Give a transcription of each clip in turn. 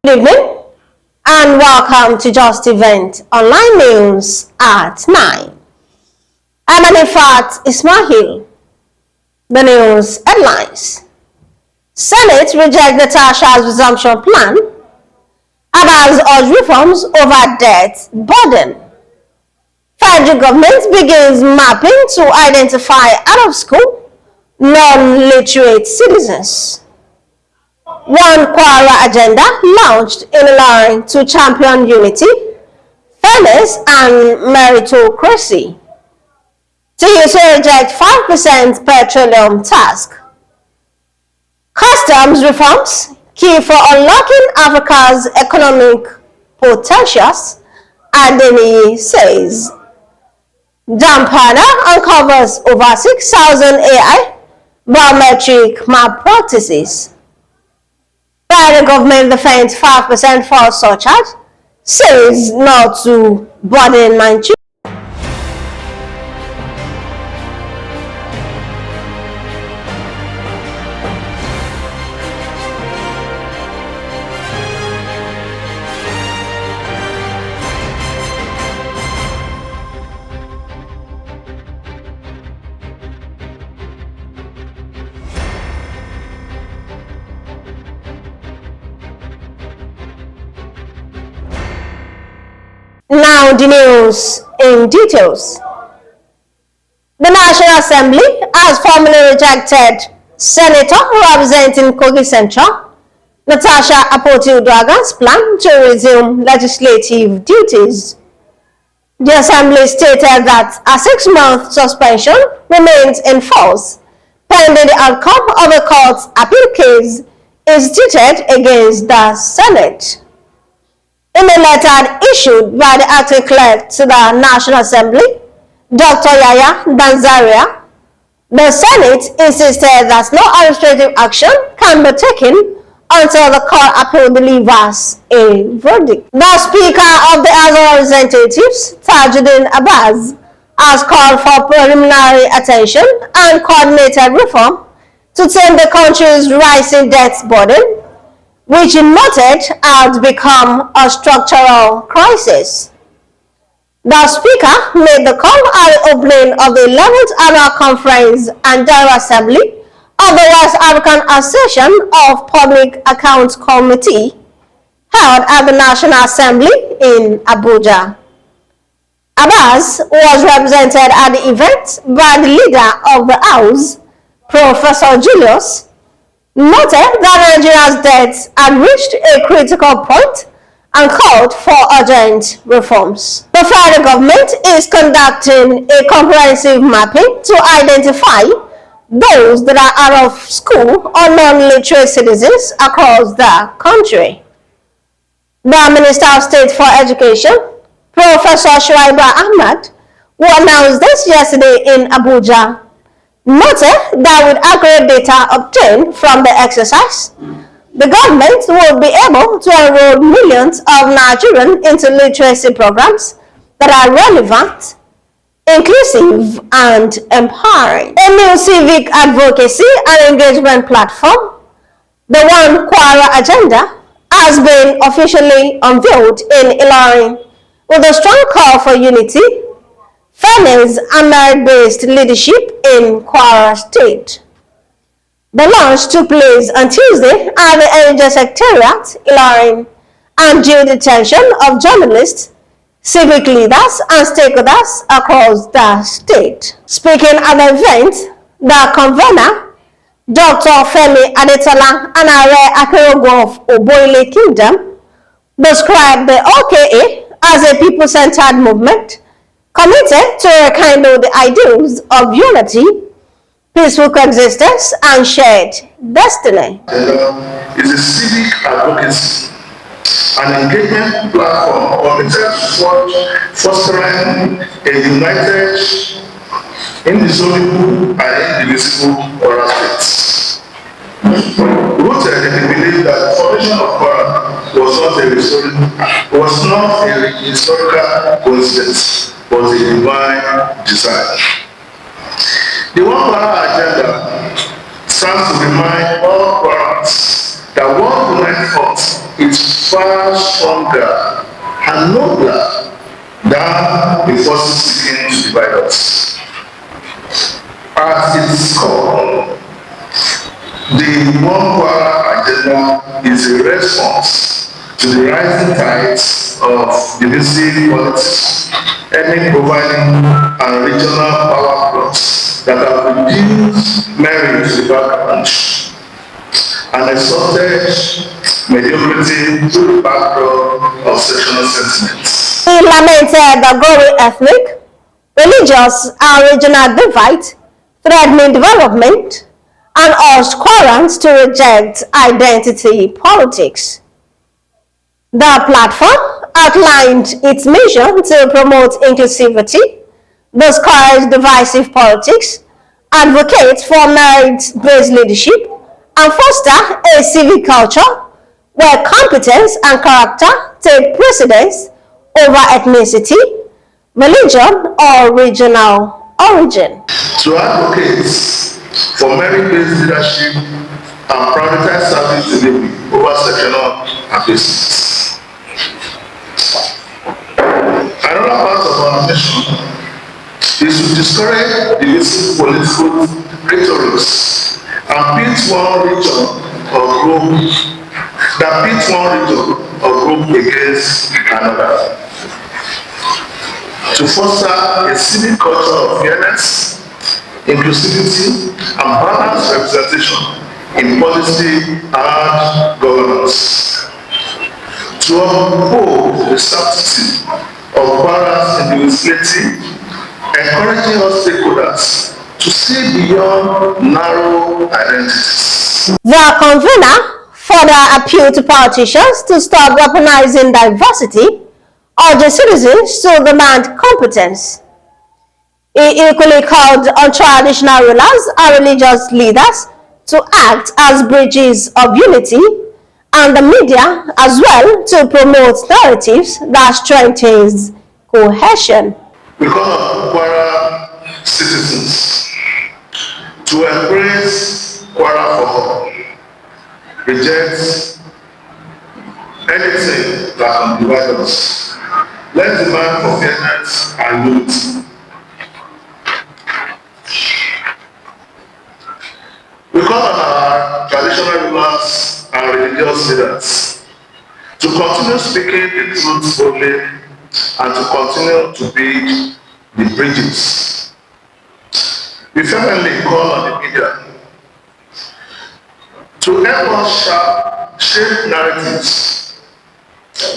Good evening and welcome to Just Event Online News at 9. I'm Anifat Ismail. The news headlines. Senate reject Natasha's resumption plan. Abbas urge reforms over debt burden. Federal government begins mapping to identify out-of-school, non-literate citizens. One Kwara agenda launched in line to champion unity, fairness, and meritocracy. TUC reject 5% petroleum tax. Customs reforms key for unlocking Africa's economic potentials, Adeni says. Dampana uncovers over 6,000 AI biometric malpractices. Federal government defends 5% false surcharge, says not to burden Nigeria. Now the news in details. The National Assembly has formally rejected Senator representing Kogi Central, Natasha Akpoti-Uduaghan's plan to resume legislative duties. The Assembly stated that a 6-month suspension remains in force pending the outcome of a court appeal case instituted against the Senate. In a letter issued by the acting clerk to the National Assembly, Dr. Yaya Danzaria, the Senate insisted that no administrative action can be taken until the court appeal delivers a verdict. The Speaker of the House of Representatives, Tajuddin Abbas, has called for preliminary attention and coordinated reform to tame the country's rising debt burden, which he noted had become a structural crisis. The Speaker made the call at the opening of the 11th Annual Conference and General Assembly of the West African Association of Public Accounts Committee held at the National Assembly in Abuja. Abbas was represented at the event by the leader of the House, Professor Julius, noted that Nigeria's debts had reached a critical point and called for urgent reforms. The federal government is conducting a comprehensive mapping to identify those that are out of school or non-literate citizens across the country. The Minister of State for Education, Professor Shuaiba Ahmad, who announced this yesterday in Abuja, noted that with accurate data obtained from the exercise, the government will be able to enroll millions of Nigerians into literacy programs that are relevant, inclusive, and empowering. A new civic advocacy and engagement platform, the One Kwara Agenda, has been officially unveiled in Ilorin with a strong call for unity, fairness, and merit-based leadership in Kwara State. The launch took place on Tuesday at the NJ Secretariat, Ilorin, and drew the attention of journalists, civic leaders, and stakeholders across the state. Speaking at the event, the convener, Dr. Femi Adetola Anare Akerogun of Oboile Kingdom, described the OKA as a people-centered movement committed to rekindle the ideals of unity, peaceful coexistence, and shared destiny. It's a civic advocacy, an engagement platform committed to fostering a united, indissoluble, and indivisible Kwara State. Rooted in the belief that the formation of Kwara was not a historical coincidence, but a divine design. The One Kwara Agenda stands to remind all Kwarans that one united front is far stronger and nobler than the forces seeking to divide us. At its core, the One Kwara agenda is a response to the rising tides of divisive politics, ethnic profiling, and regional power plots that have reduced merit to the background and exalted mediocrity to the backdrop of sectional sentiments. He lamented the growing ethnic, religious, and regional divide threatening development and urged Quarans to reject identity politics. The platform outlined its mission to promote inclusivity, discourage divisive politics, advocate for merit-based leadership, and foster a civic culture where competence and character take precedence over ethnicity, religion, or regional origin. To advocate for merit-based leadership and prioritize service delivery over sectional ambitions. Another part of our mission is to discourage divisive political rhetorics and pit one region or group against another. To foster a civic culture of fairness, inclusivity, and balanced representation in policy and governance. To uphold the sanctity of Kwara's individuality, encouraging all stakeholders to see beyond narrow identities. The convener further appealed to politicians to stop weaponizing diversity, urging citizens to demand competence. He equally called on traditional rulers and religious leaders to act as bridges of unity, and the media as well to promote narratives that strengthens cohesion. We call on Kwara citizens to embrace Kwara for all, reject anything that can divide us. Let's demand for fairness and unity. We call on our traditional rulers and religious leaders to continue speaking the truth boldly and to continue to build the bridges. We fervently call on the media to help us shape narratives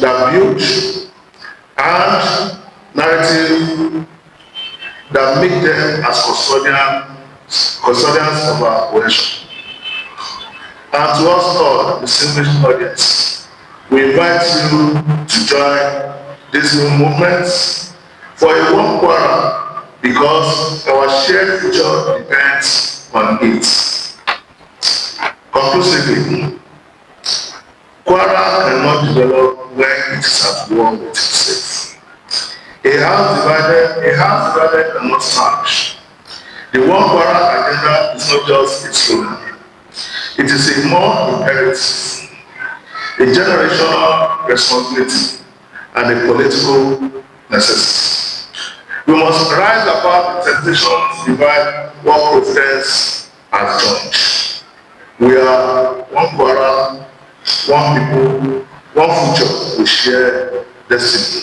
that build and narrative that make them as custodians of our cohesion. And to us all, the distinguished audience, we invite you to join this new movement for a One Kwara because our shared future depends on it. Conclusively, Kwara cannot develop when it is at war with itself. A house divided cannot stand. The One Kwara agenda is not just a slogan. It is a moral imperative, a generational responsibility, and a political necessity. We must rise above the temptation to divide what Providence has joined. We are one Kwara, one people, one future. We share destiny.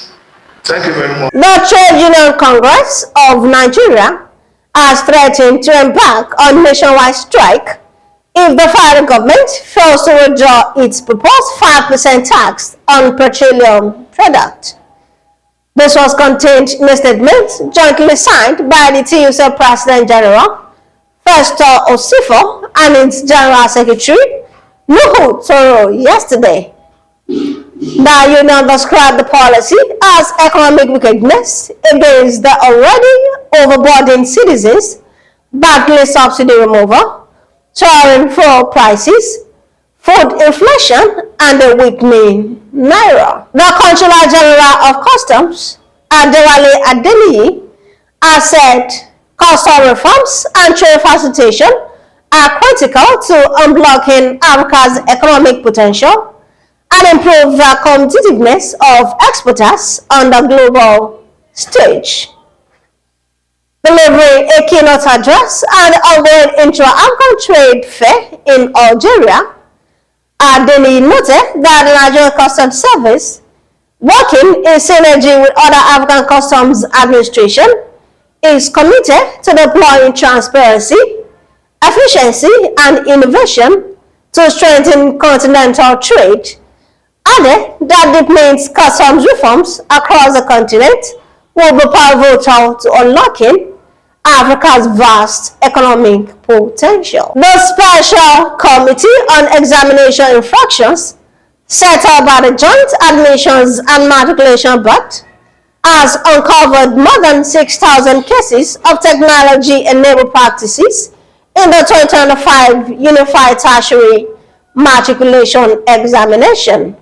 Thank you very much. The Trade Union Congress of Nigeria has threatened to embark on nationwide strike if the federal government fails to withdraw its proposed 5% tax on petroleum products. This was contained in a statement jointly signed by the TUC President General, Festor Osifo, and its General Secretary, Nuhu Toro, yesterday. The union described the policy as economic wickedness against the already overburdened citizens, battling subsidy removal, soaring fuel prices, food inflation, and a weakening naira. The Controller General of Customs, Adewale Adeniyi, has said custom reforms and trade facilitation are critical to unblocking Africa's economic potential and improve the competitiveness of exporters on the global stage. Delivering a keynote address at the ongoing intra-African Trade Fair in Algeria, Adeni noted that the Nigerian Customs Service, working in synergy with other African Customs Administration, is committed to deploying transparency, efficiency, and innovation to strengthen continental trade, added that deepening customs reforms across the continent will be pivotal to unlocking Africa's vast economic potential. The Special Committee on Examination Infractions, set up by the Joint Admissions and Matriculation Board, has uncovered more than 6,000 cases of technology-enabled practices in the 2025 Unified Tertiary Matriculation Examination.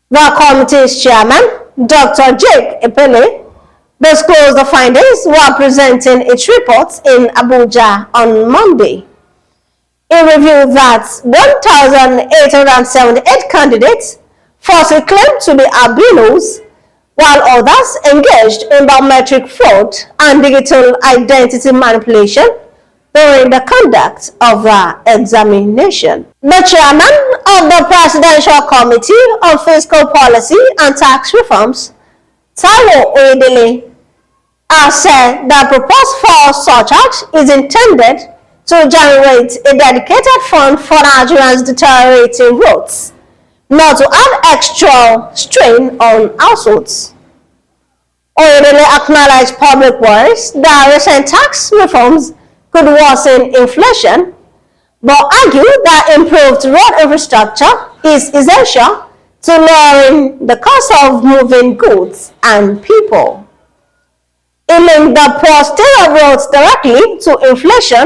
The committee's chairman, Dr. Jake Epele, disclosed the findings while presenting its report in Abuja on Monday. He revealed that 1,878 candidates falsely claimed to be albinos, while others engaged in biometric fraud and digital identity manipulation during the conduct of the examination. The chairman of the Presidential Committee on Fiscal Policy and Tax Reforms, Taiwo Oyedele, has said that proposed false surcharge is intended to generate a dedicated fund for Nigerians' deteriorating roads, not to add extra strain on households. Oyedele acknowledged public worries that recent tax reforms could worsen inflation, but argued that improved road infrastructure is essential to lowering the cost of moving goods and people. He linked the poor state of roads directly to inflation,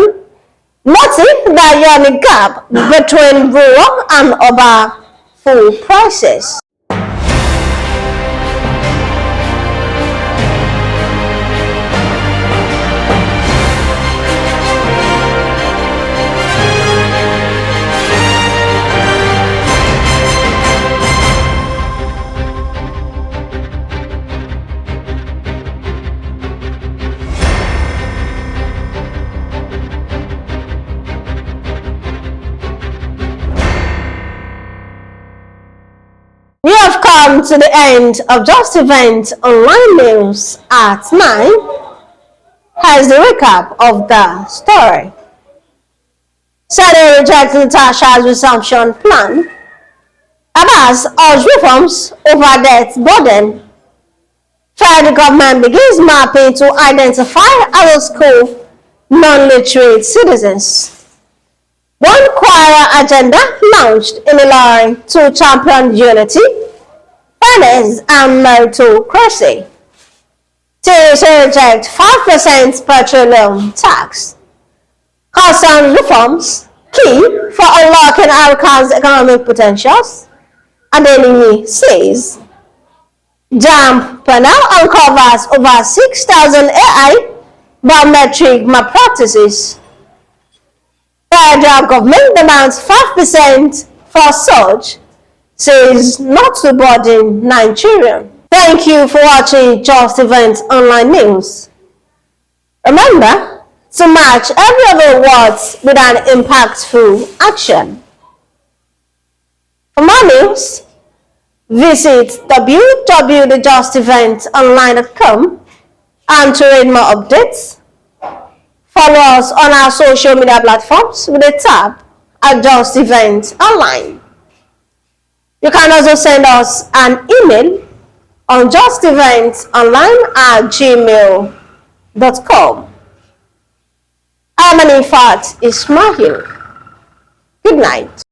noting the yearly gap between rural and urban food prices. We have come to the end of Just Event Online News at 9. Here's the recap of the story. Senate rejects Natasha's resumption plan. Abbas urged reforms over debt burden. Federal government begins mapping to identify out of school non-literate citizens. One choir agenda launched in Ilorin to champion unity, fairness, and meritocracy. TSA reject 5% petroleum tax. Customs reforms key for unlocking Africa's economic potentials, Adenini says. JAMB panel uncovers over 6,000 AI biometric malpractices. Federal government demands 5% for surge, says not to burden Nigerian. Thank you for watching Just Event Online News. Remember to match every other words with an impactful action. For more news, visit www.justeventonline.com, and to read more updates, follow us on our social media platforms with a tab at Just Event Online. You can also send us an email on justeventonline@gmail.com. I'm Anifat Ismail. Good night.